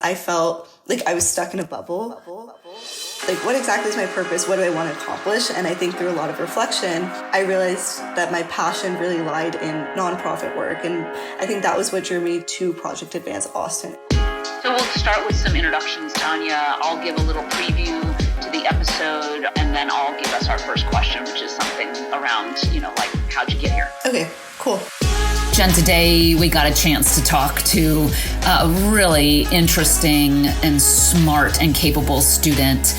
I felt like I was stuck in a bubble. Like, what exactly is my purpose? What do I want to accomplish? And I think through a lot of reflection, I realized that my passion really lied in nonprofit work. And I think that was what drew me to Project Advance Austin. So we'll start with some introductions, Tanya. I'll give a little preview to the episode, and then I'll give us our first question, which is something around, like, how'd you get here? Okay, cool. Jen, today we got a chance to talk to a really interesting and smart and capable student,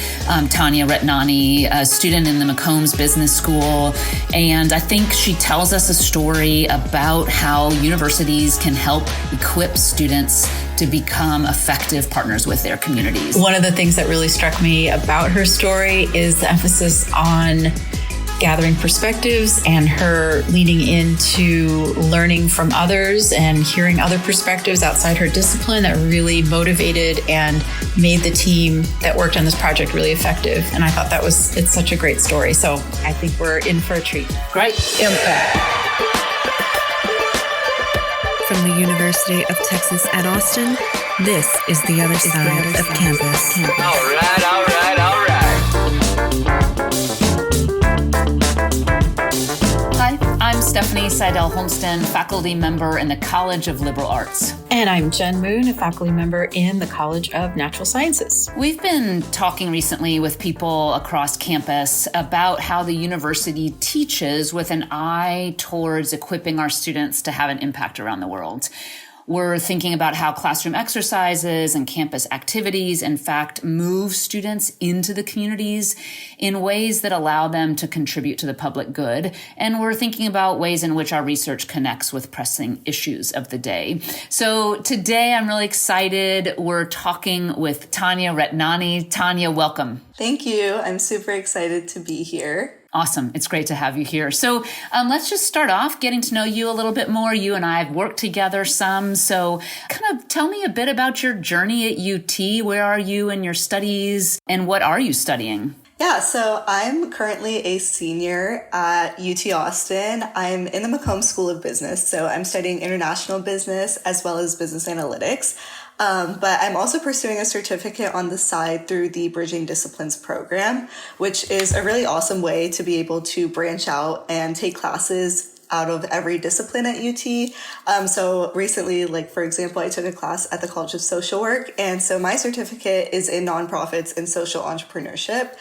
Tanya Ratnani, a student in the McCombs Business School. And I think she tells us a story about how universities can help equip students to become effective partners with their communities. One of the things that really struck me about her story is the emphasis on gathering perspectives and her leaning into learning from others and hearing other perspectives outside her discipline that really motivated and made the team that worked on this project really effective. And I thought it's such a great story. So I think we're in for a treat. Great impact. From the University of Texas at Austin, this is The Other Side of Campus. All right. Hi, I'm Stephanie Seidel Holmsten, faculty member in the College of Liberal Arts. And I'm Jen Moon, a faculty member in the College of Natural Sciences. We've been talking recently with people across campus about how the university teaches with an eye towards equipping our students to have an impact around the world. We're thinking about how classroom exercises and campus activities, in fact, move students into the communities in ways that allow them to contribute to the public good. And we're thinking about ways in which our research connects with pressing issues of the day. So today, I'm really excited. We're talking with Tanya Ratnani. Tanya, welcome. Thank you. I'm super excited to be here. Awesome. It's great to have you here. So let's just start off getting to know you a little bit more. You and I have worked together some. So kind of tell me a bit about your journey at UT. Where are you in your studies and what are you studying? Yeah, so I'm currently a senior at UT Austin. I'm in the McCombs School of Business. So I'm studying international business as well as business analytics. But I'm also pursuing a certificate on the side through the Bridging Disciplines program, which is a really awesome way to be able to branch out and take classes out of every discipline at UT. So recently, like, for example, I took a class at the College of Social Work. And so my certificate is in nonprofits and social entrepreneurship,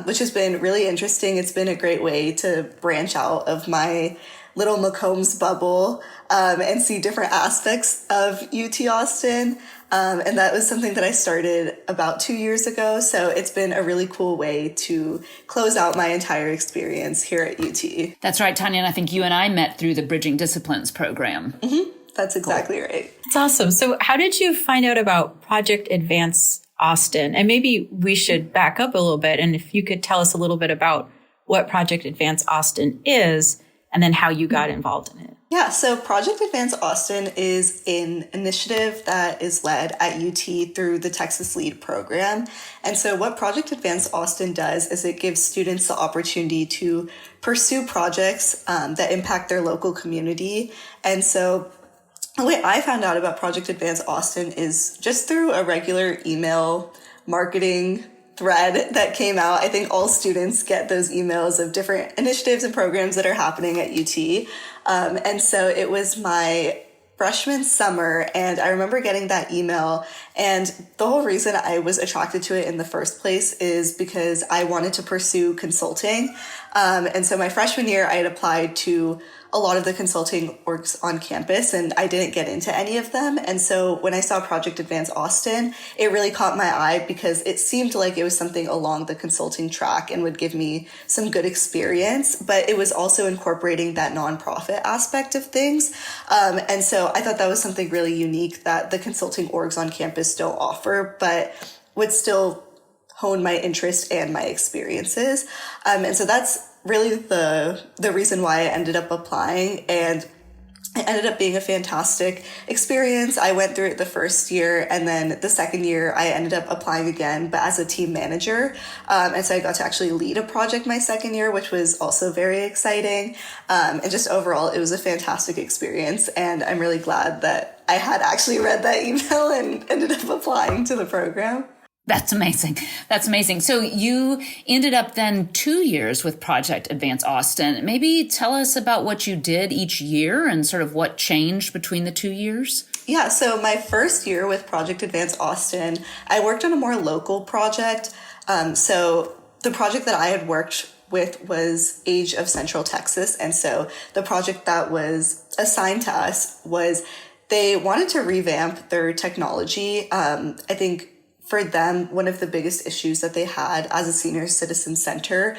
which has been really interesting. It's been a great way to branch out of my little McCombs bubble and see different aspects of UT Austin. And that was something that I started about 2 years ago. So it's been a really cool way to close out my entire experience here at UT. That's right, Tanya. And I think you and I met through the Bridging Disciplines program. Mm-hmm. That's exactly right. That's awesome. So how did you find out about Project Advance Austin? And maybe we should back up a little bit. And if you could tell us a little bit about what Project Advance Austin is, and then how you got involved in it. Yeah, so Project Advance Austin is an initiative that is led at UT through the Texas LEAD program. And so what Project Advance Austin does is it gives students the opportunity to pursue projects that impact their local community. And so the way I found out about Project Advance Austin is just through a regular email marketing thread that came out. I think all students get those emails of different initiatives and programs that are happening at UT. And so it was my freshman summer, and I remember getting that email. And the whole reason I was attracted to it in the first place is because I wanted to pursue consulting. And so my freshman year, I had applied to a lot of the consulting orgs on campus, and I didn't get into any of them. And so when I saw Project Advance Austin, it really caught my eye because it seemed like it was something along the consulting track and would give me some good experience, but it was also incorporating that nonprofit aspect of things. And so I thought that was something really unique that the consulting orgs on campus don't offer, but would still hone my interest and my experiences. And so that's really the reason why I ended up applying, and it ended up being a fantastic experience. I went through it the first year, and then the second year I ended up applying again, but as a team manager. And so I got to actually lead a project my second year, which was also very exciting. And just overall, it was a fantastic experience. And I'm really glad that I had actually read that email and ended up applying applying to the program. That's amazing. That's amazing. So you ended up then 2 years with Project Advance Austin. Maybe tell us about what you did each year and sort of what changed between the 2 years. Yeah, so my first year with Project Advance Austin, I worked on a more local project. So the project that I had worked with was Age of Central Texas. And so the project that was assigned to us was they wanted to revamp their technology. I think for them, one of the biggest issues that they had as a senior citizen center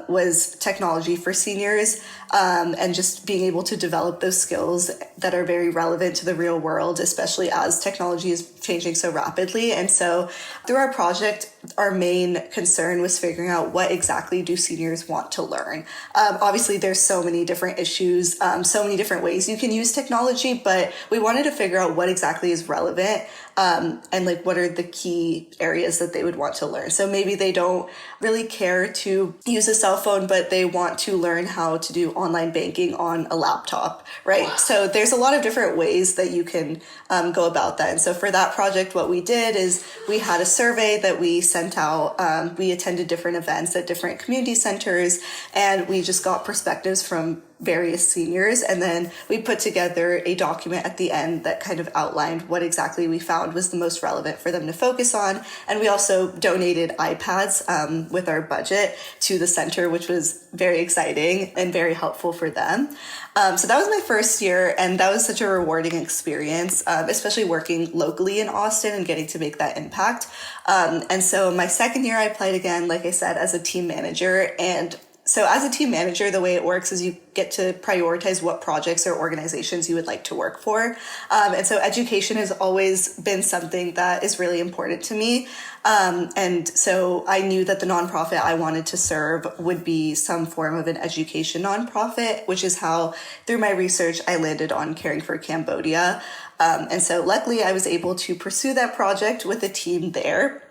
was technology for seniors and just being able to develop those skills that are very relevant to the real world, especially as technology is changing so rapidly. And so through our project, our main concern was figuring out what exactly do seniors want to learn. Obviously, there's so many different issues, so many different ways you can use technology, but we wanted to figure out what exactly is relevant and like what are the key areas that they would want to learn. So maybe they don't really care to use a cell phone, but they want to learn how to do online banking on a laptop, right? Wow. So there's a lot of different ways that you can go about that. And so for that project, what we did is we had a survey that we sent out. We attended different events at different community centers, and we just got perspectives from various seniors. And then we put together a document at the end that kind of outlined what exactly we found was the most relevant for them to focus on. And we also donated iPads with our budget to the center, which was very exciting and very helpful for them. So that was my first year, and that was such a rewarding experience, especially working locally in Austin and getting to make that impact. And so my second year, I applied again, like I said, as a team manager. And so as a team manager, the way it works is you get to prioritize what projects or organizations you would like to work for. And so education has always been something that is really important to me. And so I knew that the nonprofit I wanted to serve would be some form of an education nonprofit, which is how, through my research, I landed on Caring for Cambodia. And so luckily I was able to pursue that project with a team there.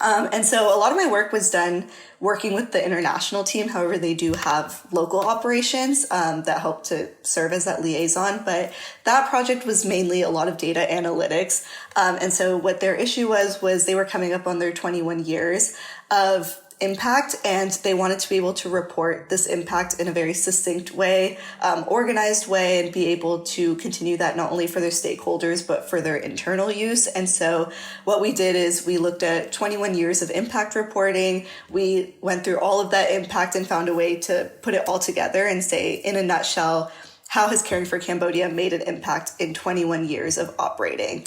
And so a lot of my work was done working with the international team. However, they do have local operations that help to serve as that liaison. But that project was mainly a lot of data analytics. And so what their issue was they were coming up on their 21 years of impact, and they wanted to be able to report this impact in a very succinct way, organized way, and be able to continue that not only for their stakeholders, but for their internal use. And so what we did is we looked at 21 years of impact reporting. We went through all of that impact and found a way to put it all together and say, in a nutshell, how has Caring for Cambodia made an impact in 21 years of operating?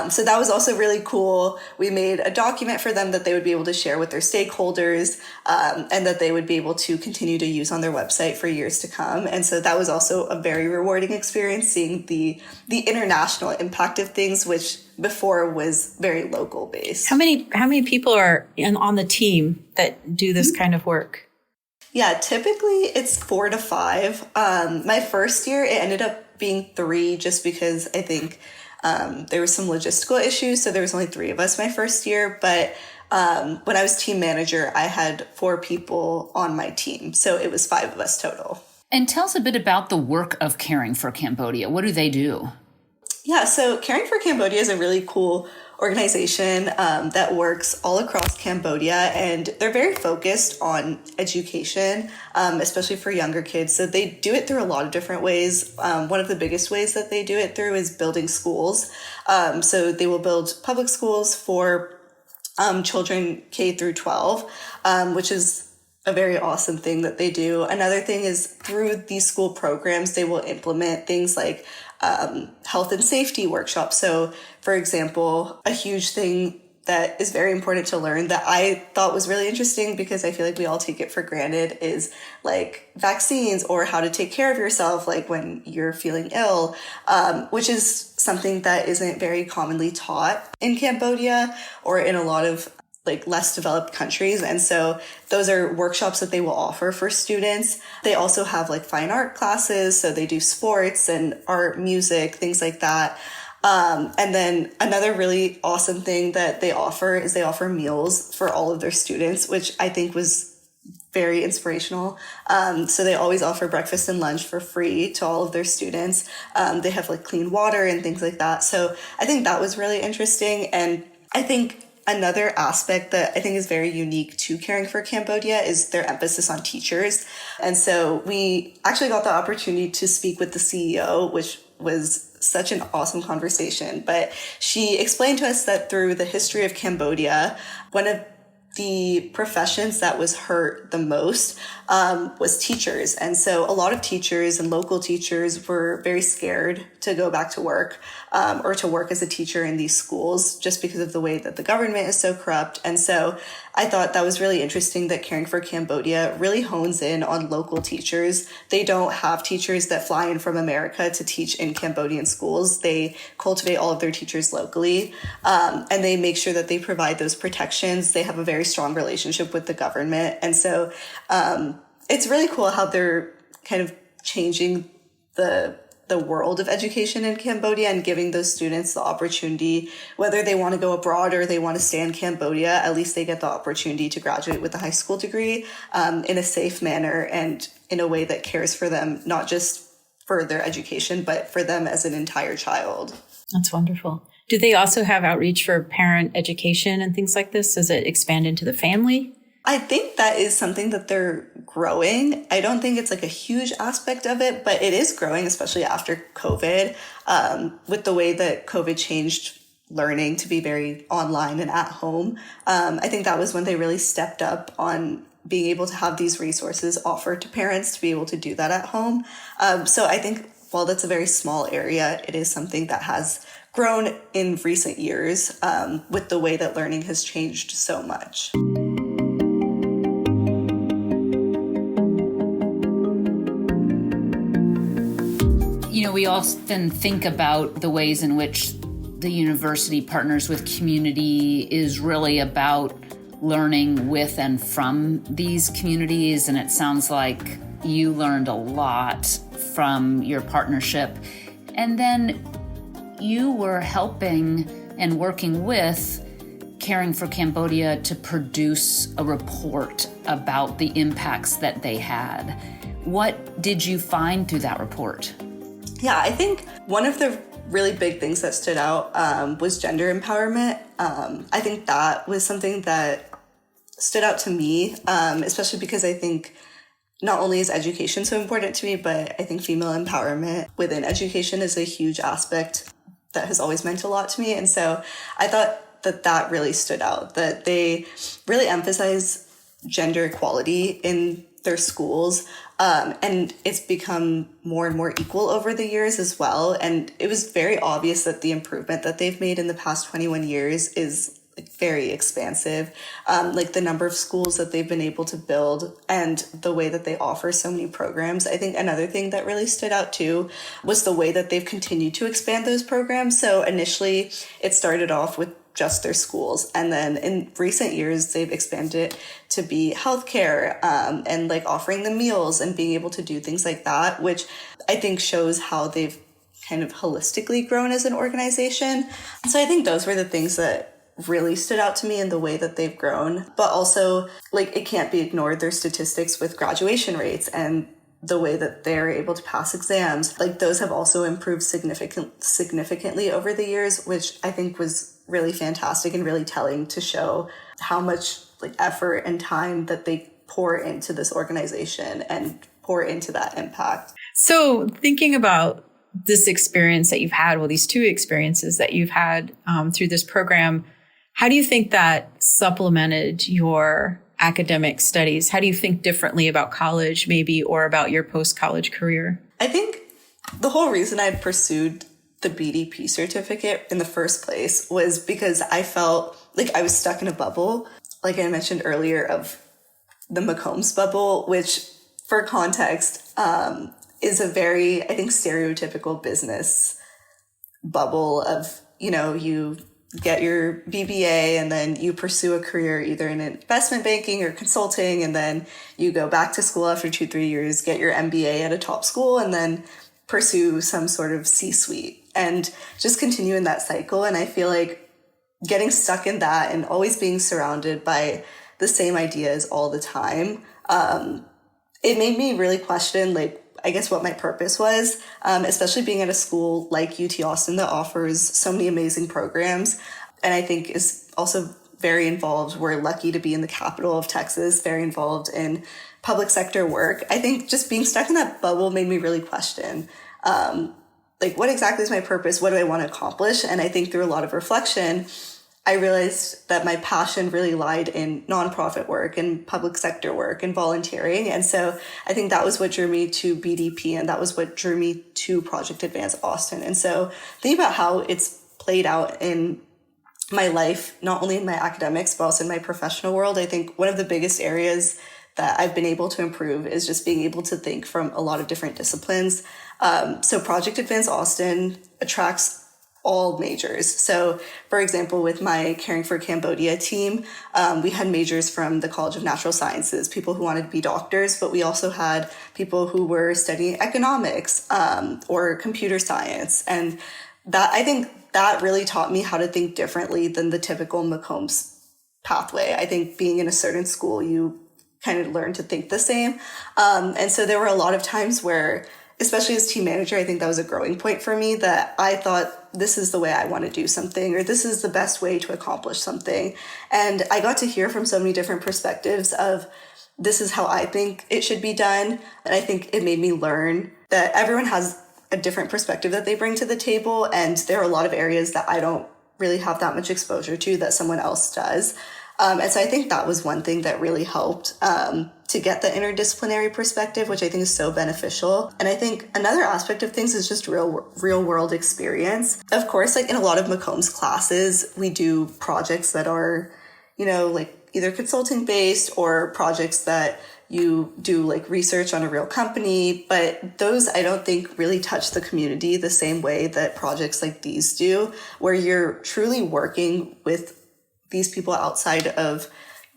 So that was also really cool. We made a document for them that they would be able to share with their stakeholders and that they would be able to continue to use on their website for years to come. And so that was also a very rewarding experience, seeing the international impact of things, which before was very local based. How many people are on the team that do this kind of work? Yeah, typically it's 4 to 5. My first year, it ended up being 3 just because I think there were some logistical issues. So there was only 3 of us my first year. But when I was team manager, I had 4 people on my team. So it was 5 of us total. And tell us a bit about the work of Caring for Cambodia. What do they do? Yeah, so Caring for Cambodia is a really cool organization that works all across Cambodia, and they're very focused on education, especially for younger kids. So they do it through a lot of different ways. One of the biggest ways that they do it through is building schools. So they will build public schools for children K through 12, which is a very awesome thing that they do. Another thing is through these school programs, they will implement things like health and safety workshops. So, for example, a huge thing that is very important to learn that I thought was really interesting because I feel like we all take it for granted is like vaccines or how to take care of yourself, like when you're feeling ill, which is something that isn't very commonly taught in Cambodia or in a lot of like less developed countries. And so those are workshops that they will offer for students. They also have like fine art classes. So they do sports and art, music, things like that. And then another really awesome thing that they offer is they offer meals for all of their students, which I think was very inspirational. So they always offer breakfast and lunch for free to all of their students. They have like clean water and things like that. So I think that was really interesting. And I think another aspect that I think is very unique to Caring for Cambodia is their emphasis on teachers. And so we actually got the opportunity to speak with the CEO, which was such an awesome conversation. But she explained to us that through the history of Cambodia, one of the professions that was hurt the most was teachers. And so a lot of teachers and local teachers were very scared to go back to work or to work as a teacher in these schools just because of the way that the government is so corrupt. And so I thought that was really interesting that Caring for Cambodia really hones in on local teachers. They don't have teachers that fly in from America to teach in Cambodian schools. They cultivate all of their teachers locally, and they make sure that they provide those protections. They have a very strong relationship with the government. And so it's really cool how they're kind of changing the world of education in Cambodia and giving those students the opportunity, whether they want to go abroad or they want to stay in Cambodia, at least they get the opportunity to graduate with a high school degree in a safe manner and in a way that cares for them, not just for their education, but for them as an entire child. That's wonderful. Do they also have outreach for parent education and things like this? Does it expand into the family? I think that is something that they're growing. I don't think it's like a huge aspect of it, but it is growing, especially after COVID, with the way that COVID changed learning to be very online and at home. I think that was when they really stepped up on being able to have these resources offered to parents to be able to do that at home. So I think while that's a very small area, it is something that has grown in recent years with the way that learning has changed so much. We often think about the ways in which the university partners with community is really about learning with and from these communities. And it sounds like you learned a lot from your partnership. And then you were helping and working with Caring for Cambodia to produce a report about the impacts that they had. What did you find through that report? Yeah, I think one of the really big things that stood out was gender empowerment. I think that was something that stood out to me, especially because I think not only is education so important to me, but I think female empowerment within education is a huge aspect that has always meant a lot to me. And so I thought that really stood out, that they really emphasize gender equality in their schools. And it's become more and more equal over the years as well. And it was very obvious that the improvement that they've made in the past 21 years is very expansive. Like the number of schools that they've been able to build and the way that they offer so many programs. I think another thing that really stood out too was the way that they've continued to expand those programs. So initially it started off with just their schools. And then in recent years, they've expanded it to be healthcare and like offering them meals and being able to do things like that, which I think shows how they've kind of holistically grown as an organization. So I think those were the things that really stood out to me in the way that they've grown. But also, like, it can't be ignored, their statistics with graduation rates and the way that they're able to pass exams. Like, those have also improved significantly over the years, which I think was really fantastic and really telling to show how much like effort and time that they pour into this organization and pour into that impact. So thinking about this experience that you've had, well, these two experiences that you've had through this program, how do you think that supplemented your academic studies? How do you think differently about college maybe, or about your post-college career? I think the whole reason I pursued the BDP certificate in the first place was because I felt like I was stuck in a bubble, like I mentioned earlier, of the McCombs bubble, which for context is a very, I think, stereotypical business bubble of, you know, you get your BBA and then you pursue a career either in investment banking or consulting, and then you go back to school after 2-3 years, get your MBA at a top school, and then pursue some sort of C-suite and just continue in that cycle. And I feel like getting stuck in that and always being surrounded by the same ideas all the time, it made me really question, like, I guess what my purpose was, especially being at a school like UT Austin that offers so many amazing programs and I think is also very involved. We're lucky to be in the capital of Texas, very involved in public sector work. I think just being stuck in that bubble made me really question, like, what exactly is my purpose? What do I want to accomplish? And I think through a lot of reflection, I realized that my passion really lied in nonprofit work and public sector work and volunteering. And so I think that was what drew me to BDP, and that was what drew me to Project Advance Austin. And so thinking about how it's played out in my life, not only in my academics, but also in my professional world, I think one of the biggest areas that I've been able to improve is just being able to think from a lot of different disciplines. So Project Advance Austin attracts all majors. So, for example, with my Caring for Cambodia team, we had majors from the College of Natural Sciences, people who wanted to be doctors, but we also had people who were studying economics or computer science. And that, I think that really taught me how to think differently than the typical McCombs pathway. I think being in a certain school, you kind of learn to think the same. And so there were a lot of times where, especially as team manager, I think that was a growing point for me, that I thought this is the way I want to do something, or this is the best way to accomplish something. And I got to hear from so many different perspectives of this is how I think it should be done. And I think it made me learn that everyone has a different perspective that they bring to the table. And there are a lot of areas that I don't really have that much exposure to that someone else does. And so I think that was one thing that really helped to get the interdisciplinary perspective, which I think is so beneficial. And I think another aspect of things is just real world experience. Of course, like in a lot of McCombs classes, we do projects that are, you know, like either consulting based or projects that you do like research on a real company. But those I don't think really touch the community the same way that projects like these do, where you're truly working with these people outside of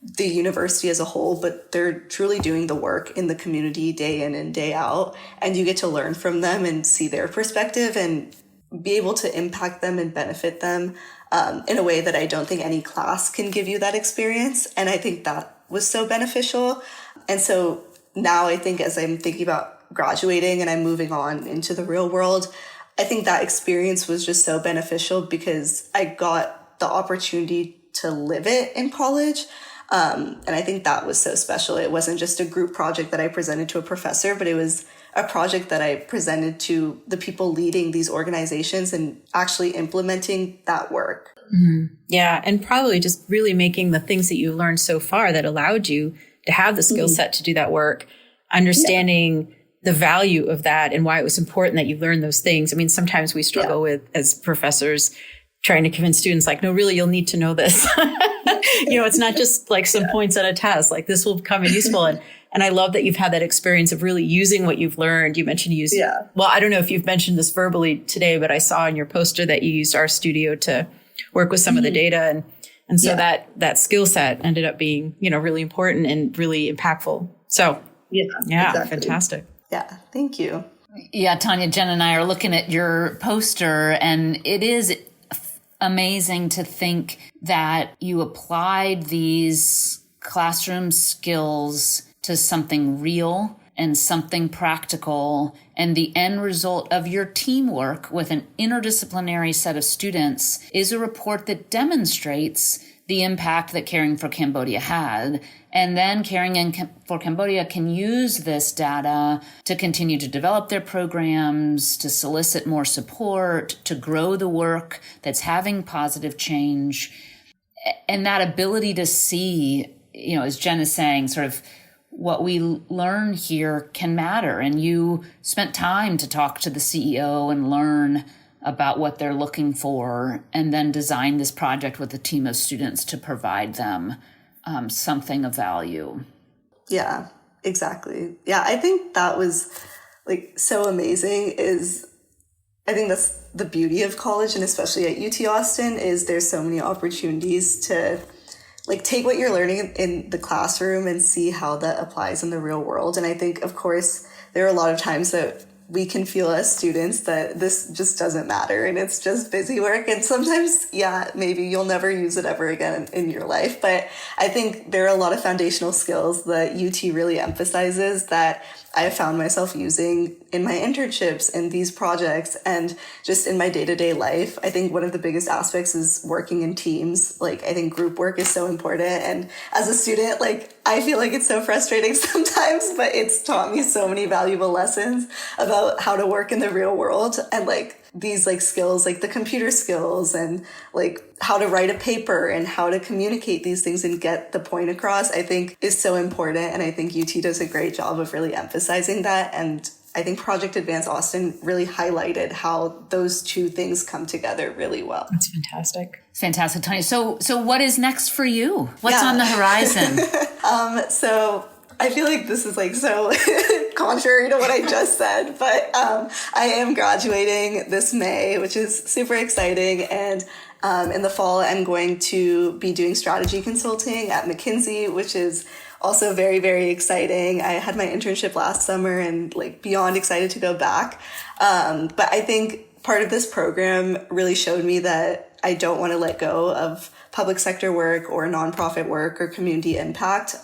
the university as a whole, but they're truly doing the work in the community day in and day out. And you get to learn from them and see their perspective and be able to impact them and benefit them in a way that I don't think any class can give you that experience. And I think that was so beneficial. And so now I think as I'm thinking about graduating and I'm moving on into the real world, I think that experience was just so beneficial because I got the opportunity to live it in college. And I think that was so special. It wasn't just a group project that I presented to a professor, but it was a project that I presented to the people leading these organizations and actually implementing that work. Mm-hmm. Yeah. And probably just really making the things that you learned so far that allowed you to have the skill set to do that work, understanding the value of that and why it was important that you learn those things. I mean, sometimes we struggle with, as professors, trying to convince students like, no, really, you'll need to know this. You know, it's not just like some points on a test, like this will come in useful. And I love that you've had that experience of really using what you've learned. You mentioned using, well, I don't know if you've mentioned this verbally today, but I saw in your poster that you used RStudio to work with some of the data. And so that skill set ended up being, you know, really important and really impactful. So exactly. Fantastic. Yeah. Thank you. Yeah. Tanya, Jen and I are looking at your poster, and it is amazing to think that you applied these classroom skills to something real and something practical. And the end result of your teamwork with an interdisciplinary set of students is a report that demonstrates the impact that Caring for Cambodia had. And then Caring for Cambodia can use this data to continue to develop their programs, to solicit more support, to grow the work that's having positive change. And that ability to see, you know, as Jen is saying, sort of what we learn here can matter. And you spent time to talk to the CEO and learn about what they're looking for, and then design this project with a team of students to provide them something of value. Yeah, exactly. Yeah, I think that was like so amazing. I think that's the beauty of college, and especially at UT Austin, is there's so many opportunities to like take what you're learning in the classroom and see how that applies in the real world. And I think, of course, there are a lot of times that we can feel as students that this just doesn't matter and it's just busy work. And sometimes, maybe you'll never use it ever again in your life. But I think there are a lot of foundational skills that UT really emphasizes that I found myself using in my internships and these projects and just in my day-to-day life. I think one of the biggest aspects is working in teams. Like, I think group work is so important. And as a student, like, I feel like it's so frustrating sometimes, but it's taught me so many valuable lessons about how to work in the real world. And like these like skills, like the computer skills and like how to write a paper and how to communicate these things and get the point across, I think is so important. And I think UT does a great job of really emphasizing that. And I think Project Advance Austin really highlighted how those two things come together really well. That's fantastic. Fantastic, Tanya. So what is next for you? What's on the horizon? So I feel like this is like so contrary to what I just said, but I am graduating this May, which is super exciting. And in the fall, I'm going to be doing strategy consulting at McKinsey, which is also very, very exciting. I had my internship last summer and like beyond excited to go back. But I think part of this program really showed me that I don't want to let go of public sector work or nonprofit work or community impact.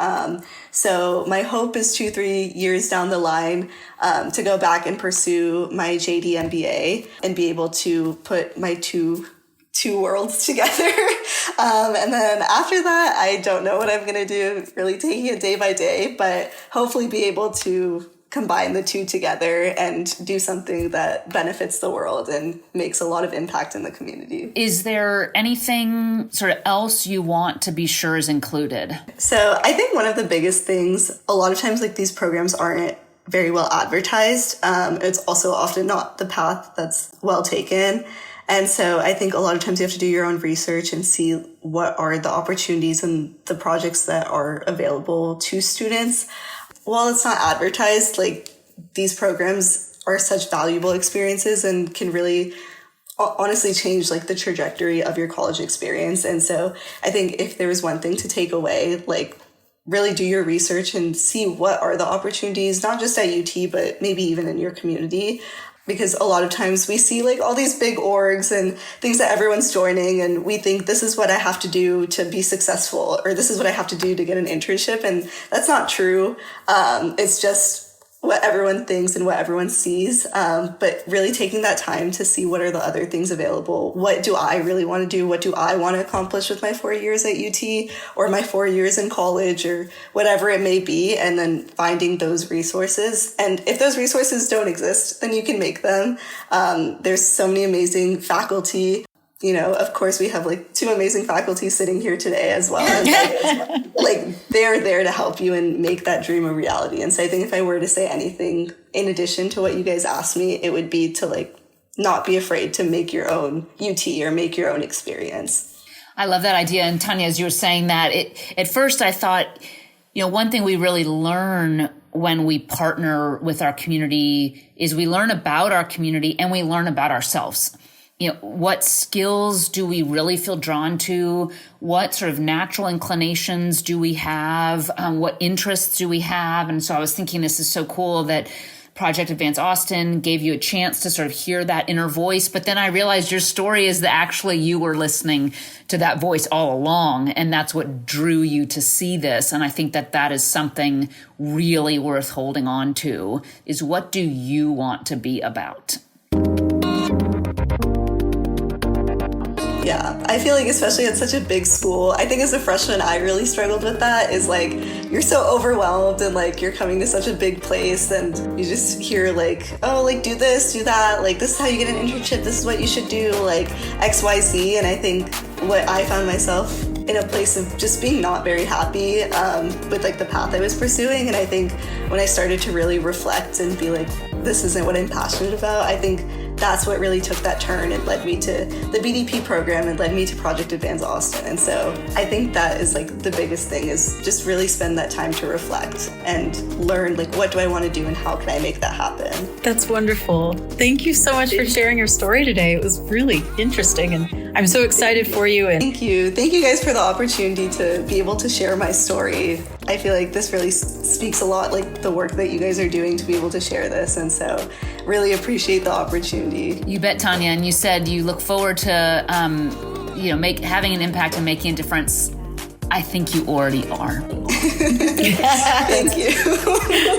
So my hope is 2-3 years down the line to go back and pursue my JD MBA and be able to put my two worlds together. And then after that, I don't know what I'm going to do, really taking it day by day, but hopefully be able to combine the two together and do something that benefits the world and makes a lot of impact in the community. Is there anything sort of else you want to be sure is included? So I think one of the biggest things, a lot of times like these programs aren't very well advertised. It's also often not the path that's well taken. And so I think a lot of times you have to do your own research and see what are the opportunities and the projects that are available to students. While it's not advertised, like these programs are such valuable experiences and can really honestly change like the trajectory of your college experience. And so I think if there was one thing to take away, like really do your research and see what are the opportunities, not just at UT, but maybe even in your community. Because a lot of times we see like all these big orgs and things that everyone's joining and we think this is what I have to do to be successful or this is what I have to do to get an internship. And that's not true. It's just what everyone thinks and what everyone sees. But really taking that time to see what are the other things available. What do I really want to do? What do I want to accomplish with my 4 years at UT or my 4 years in college or whatever it may be? And then finding those resources. And if those resources don't exist, then you can make them. There's so many amazing faculty. You know, of course, we have like 2 amazing faculty sitting here today as well. And like they're there to help you and make that dream a reality. And so I think if I were to say anything in addition to what you guys asked me, it would be to like not be afraid to make your own UT or make your own experience. I love that idea. And Tanya, as you were saying that, at first I thought, you know, one thing we really learn when we partner with our community is we learn about our community and we learn about ourselves. You know, what skills do we really feel drawn to? What sort of natural inclinations do we have? What interests do we have? And so I was thinking this is so cool that Project Advance Austin gave you a chance to sort of hear that inner voice. But then I realized your story is that actually you were listening to that voice all along. And that's what drew you to see this. And I think that is something really worth holding on to, is what do you want to be about? Yeah, I feel like especially at such a big school, I think as a freshman, I really struggled with that is like, you're so overwhelmed and like you're coming to such a big place and you just hear like, oh, like do this, do that. Like this is how you get an internship. This is what you should do, like XYZ. And I think what I found myself in a place of just being not very happy with like the path I was pursuing. And I think when I started to really reflect and be like, this isn't what I'm passionate about, I think that's what really took that turn and led me to the BDP program and led me to Project Advance Austin. And so I think that is like the biggest thing is just really spend that time to reflect and learn like what do I want to do and how can I make that happen. That's wonderful. Thank you so much for sharing your story today. It was really interesting and I'm so excited for you. And Thank you. Thank you guys for the opportunity to be able to share my story. I feel like this really speaks a lot like the work that you guys are doing to be able to share this. And so really appreciate the opportunity. You bet, Tanya. And you said you look forward to, having an impact and making a difference I think you already are. Thank you.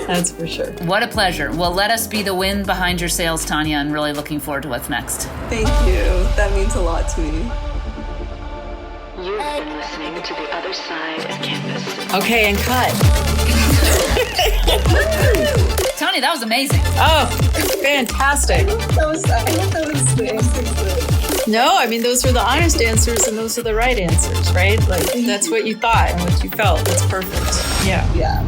That's for sure. What a pleasure. Well, let us be the wind behind your sails, Tanya, and really looking forward to what's next. Thank you. That means a lot to me. You've been listening to The Other Side of Campus. Okay, and cut. Tanya, that was amazing. Oh, fantastic. I hope that was the answer. No, I mean, those were the honest answers and those are the right answers, right? Like, that's what you thought and what you felt. That's perfect. Yeah. Yeah.